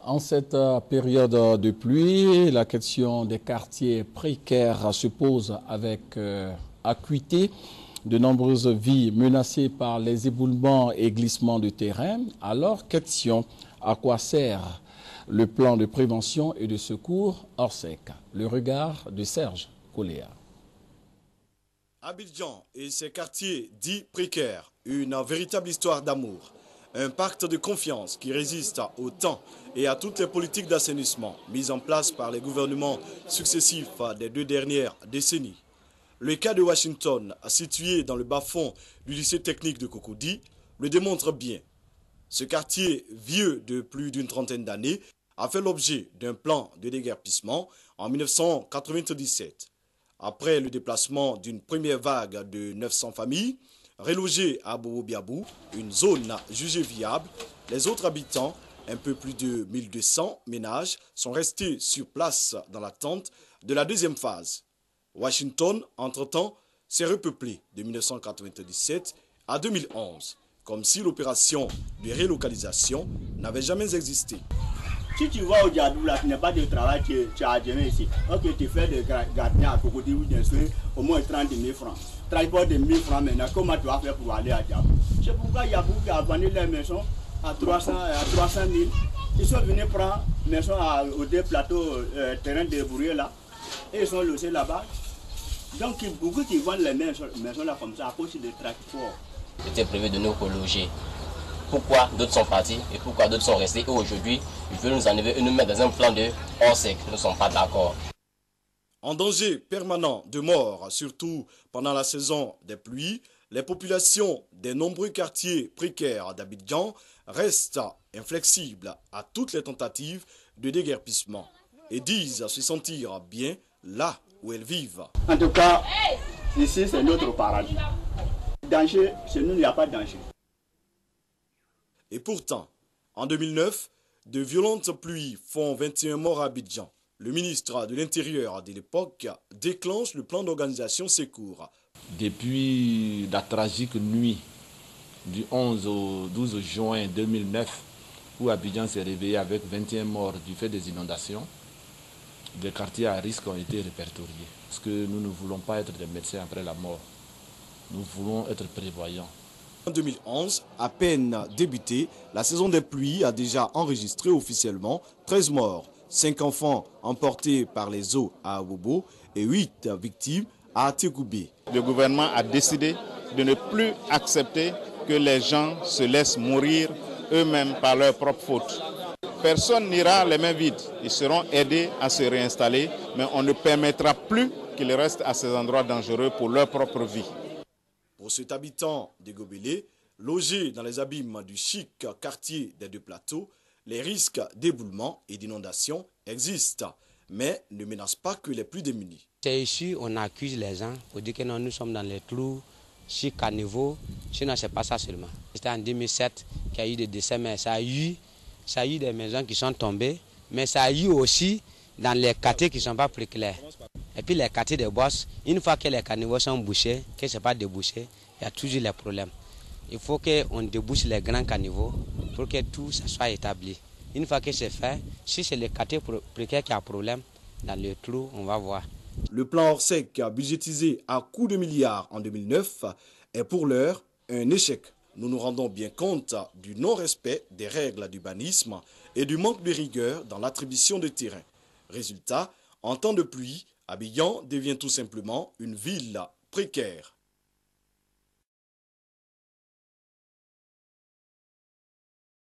En cette période de pluie, la question des quartiers précaires se pose avec acuité. De nombreuses vies menacées par les éboulements et glissements de terrain. Alors, question, à quoi sert le plan de prévention et de secours Orsec? Le regard de Serge Coléa. Abidjan et ses quartiers dits précaires, une véritable histoire d'amour. Un pacte de confiance qui résiste au temps et à toutes les politiques d'assainissement mises en place par les gouvernements successifs des 2 dernières décennies. Le cas de Washington, situé dans le bas-fond du lycée technique de Cocody, le démontre bien. Ce quartier, vieux de plus d'une trentaine d'années, a fait l'objet d'un plan de déguerpissement en 1997. Après le déplacement d'une première vague de 900 familles, relogées à Bobo-Biabou, une zone jugée viable, les autres habitants, un peu plus de 1200 ménages, sont restés sur place dans l'attente de la deuxième phase. Washington, entre-temps, s'est repeuplé de 1997 à 2011, comme si l'opération de relocalisation n'avait jamais existé. Si tu vas au Diadou, là, tu n'as pas de travail, tu as jamais ici. Ok, tu fais des gardiens à Cocody, au moins 30 000 francs. Transport de 1 000 francs maintenant, comment tu vas faire pour aller à Diabou? C'est pourquoi il y a beaucoup qui ont vendu les maisons à 300 000. Ils sont venus prendre maison au deux plateaux, terrain de Bourrier là, et ils sont logés là-bas. Donc, beaucoup qui vendent les maisons là comme ça à cause des transports. C'était prévu de nous reloger. Pourquoi d'autres sont partis et pourquoi d'autres sont restés? Et aujourd'hui, ils veulent nous enlever et nous mettre dans un plan de Orsec. Nous ne sommes pas d'accord. En danger permanent de mort, surtout pendant la saison des pluies, les populations des nombreux quartiers précaires d'Abidjan restent inflexibles à toutes les tentatives de déguerpissement et disent se sentir bien là où elles vivent. En tout cas, ici c'est notre paradis. Danger, chez nous il n'y a pas de danger. Et pourtant, en 2009, de violentes pluies font 21 morts à Abidjan. Le ministre de l'Intérieur de l'époque déclenche le plan d'organisation secours. Depuis la tragique nuit du 11 au 12 juin 2009, où Abidjan s'est réveillé avec 21 morts du fait des inondations, des quartiers à risque ont été répertoriés. Parce que nous ne voulons pas être des médecins après la mort. Nous voulons être prévoyants. En 2011, à peine débutée, la saison des pluies a déjà enregistré officiellement 13 morts, 5 enfants emportés par les eaux à Abobo et 8 victimes à Atekoubé. Le gouvernement a décidé de ne plus accepter que les gens se laissent mourir eux-mêmes par leur propre faute. Personne n'ira les mains vides. Ils seront aidés à se réinstaller, mais on ne permettra plus qu'ils restent à ces endroits dangereux pour leur propre vie. Pour cet habitant de Gobelé, logé dans les abîmes du chic quartier des 2 plateaux, les risques d'éboulement et d'inondation existent, mais ne menacent pas que les plus démunis. C'est ici on accuse les gens pour dire que non, nous sommes dans les clous, chic à niveau. Sinon, ce n'est pas ça seulement. C'était en 2007 qu'il y a eu des décès, mais ça a eu des maisons qui sont tombées, mais ça a eu aussi dans les quartiers qui ne sont pas plus clairs. Et puis les quartiers de boss, une fois que les caniveaux sont bouchés, que ce n'est pas débouché, il y a toujours les problèmes. Il faut qu'on débouche les grands caniveaux pour que tout ça soit établi. Une fois que c'est fait, si c'est les quartiers précaires qui ont problème, dans le trou, on va voir. Le plan Orsec, budgétisé à coups de milliards en 2009, est pour l'heure un échec. Nous nous rendons bien compte du non-respect des règles d'urbanisme et du manque de rigueur dans l'attribution de terrain. Résultat, en temps de pluie, Abidjan devient tout simplement une ville précaire.